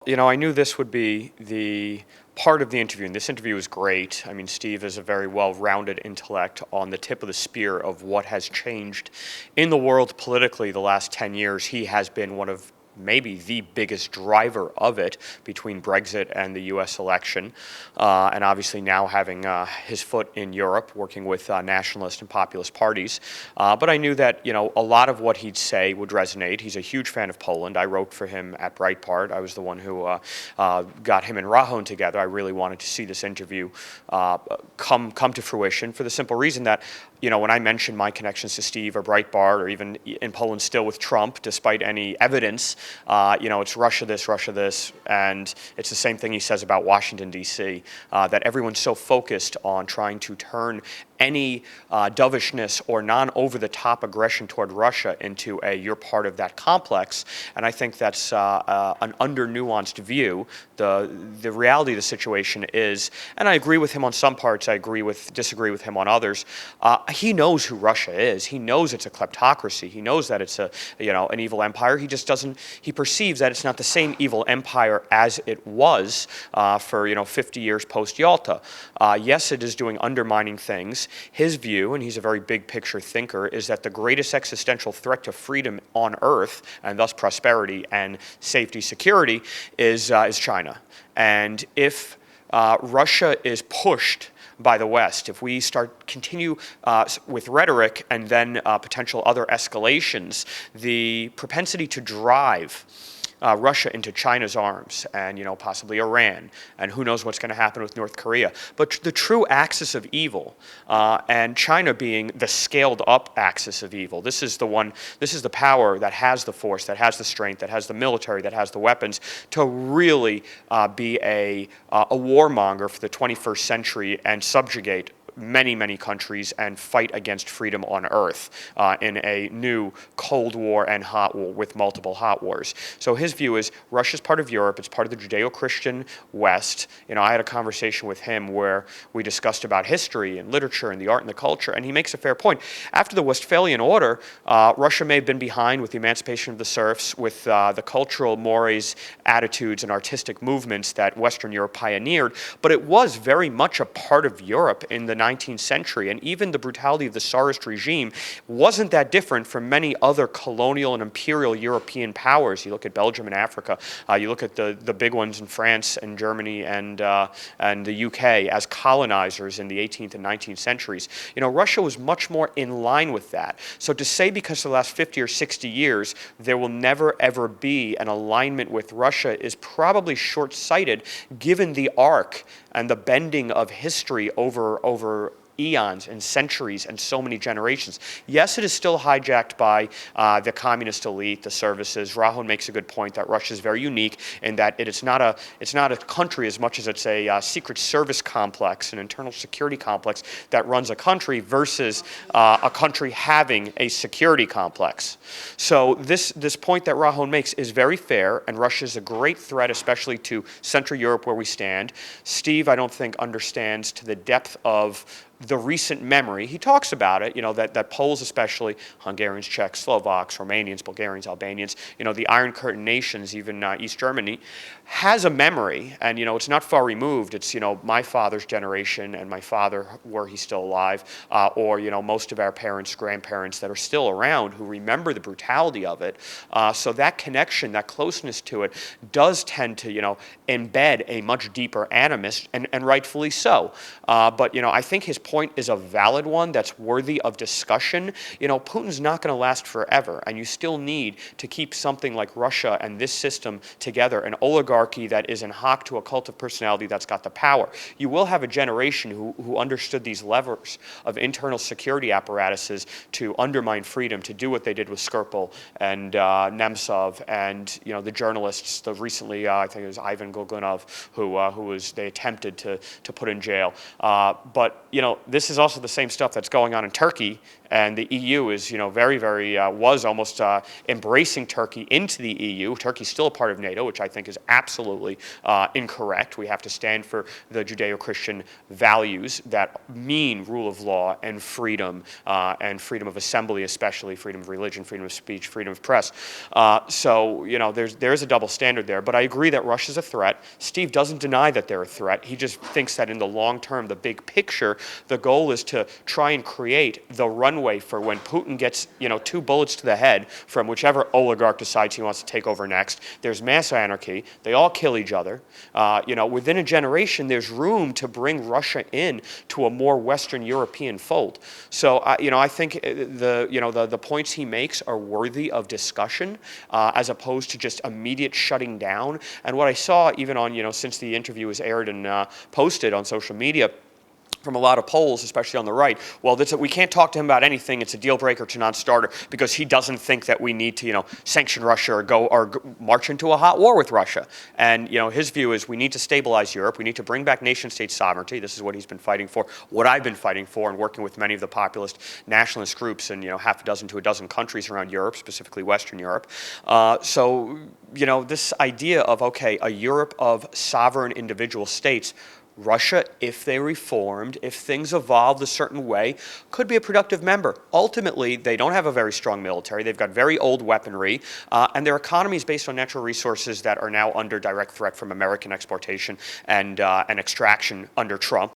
I knew this would be the part of the interview, and this interview is great. I mean, Steve is a very well-rounded intellect on the tip of the spear of what has changed in the world politically the last 10 years. He has been one of maybe the biggest driver of it between Brexit and the U.S. election, and obviously now having his foot in Europe, working with nationalist and populist parties. But I knew that, a lot of what he'd say would resonate. He's a huge fan of Poland. I wrote for him at Breitbart. I was the one who got him and Rahon together. I really wanted to see this interview come to fruition for the simple reason that, when I mentioned my connections to Steve or Breitbart, or even in Poland still with Trump, despite any evidence, it's Russia this, and it's the same thing he says about Washington, D.C., that everyone's so focused on trying to turn any dovishness or non-over-the-top aggression toward Russia into you're part of that complex. And I think that's an under-nuanced view. The reality of the situation is, and I agree with him on some parts, disagree with him on others, he knows who Russia is. He knows it's a kleptocracy. He knows that it's an evil empire. He just he perceives that it's not the same evil empire as it was for 50 years post-Yalta. Yes, it is doing undermining things. His view, and he's a very big picture thinker, is that the greatest existential threat to freedom on earth, and thus prosperity and safety, security, is China. And if Russia is pushed by the West, if we continue with rhetoric and then potential other escalations, the propensity to drive Russia into China's arms and possibly Iran, and who knows what's going to happen with North Korea. But the true axis of evil, and China being the scaled up axis of evil, this is the power that has the force, that has the strength, that has the military, that has the weapons to really be a warmonger for the 21st century and subjugate many, many countries and fight against freedom on earth in a new Cold War and hot war with multiple hot wars. So his view is Russia's part of Europe. It's part of the Judeo-Christian West. I had a conversation with him where we discussed about history and literature and the art and the culture, and he makes a fair point. After the Westphalian Order, Russia may have been behind with the emancipation of the serfs, with the cultural mores, attitudes, and artistic movements that Western Europe pioneered, but it was very much a part of Europe in the 19th century, and even the brutality of the Tsarist regime wasn't that different from many other colonial and imperial European powers. You look at Belgium and Africa, you look at the big ones in France and Germany and the UK as colonizers in the 18th and 19th centuries. Russia was much more in line with that. So to say because of the last 50 or 60 years there will never ever be an alignment with Russia is probably short-sighted given the arc and the bending of history over eons and centuries and so many generations. Yes, it is still hijacked by the communist elite, the services. Rahon makes a good point that Russia is very unique in that it's not a country as much as it's a secret service complex, an internal security complex that runs a country versus a country having a security complex. So this point that Rahon makes is very fair, and Russia is a great threat, especially to Central Europe where we stand. Steve, I don't think, understands to the depth of the recent memory. He talks about it, that Poles especially, Hungarians, Czechs, Slovaks, Romanians, Bulgarians, Albanians, the Iron Curtain nations, even East Germany, has a memory, and it's not far removed. It's my father's generation and my father, were he still alive, or most of our parents, grandparents that are still around who remember the brutality of it. So that connection, that closeness to it, does tend to embed a much deeper animus, and rightfully so. But I think his point is a valid one that's worthy of discussion. Putin's not going to last forever, and you still need to keep something like Russia and this system together, an oligarchy that is in hock to a cult of personality that's got the power. You will have a generation who understood these levers of internal security apparatuses to undermine freedom, to do what they did with Skripal and Nemtsov and the journalists. Recently, I think it was Ivan Golgunov, who they attempted to put in jail. But this is also the same stuff that's going on in Turkey and the EU is, was almost embracing Turkey into the EU. Turkey's still a part of NATO, which I think is absolutely incorrect. We have to stand for the Judeo-Christian values that mean rule of law and freedom of assembly, especially freedom of religion, freedom of speech, freedom of press. So there's a double standard there. But I agree that Russia's a threat. Steve doesn't deny that they're a threat. He just thinks that in the long term, the big picture, the goal is to try and create the runway for when Putin gets 2 bullets to the head from whichever oligarch decides he wants to take over next. There's mass anarchy. They all kill each other. Within a generation, there's room to bring Russia in to a more Western European fold. So, I think the points he makes are worthy of discussion as opposed to just immediate shutting down. And what I saw even on, since the interview was aired and posted on social media, from a lot of polls, especially on the right, well, we can't talk to him about anything. It's a deal breaker to non-starter because he doesn't think that we need to, sanction Russia or march into a hot war with Russia. And his view is we need to stabilize Europe. We need to bring back nation-state sovereignty. This is what he's been fighting for. What I've been fighting for, and working with many of the populist nationalist groups in half a dozen to a dozen countries around Europe, specifically Western Europe. This idea of a Europe of sovereign individual states. Russia, if they reformed, if things evolved a certain way, could be a productive member. Ultimately, they don't have a very strong military. They've got very old weaponry, and their economy is based on natural resources that are now under direct threat from American exploitation and extraction under Trump.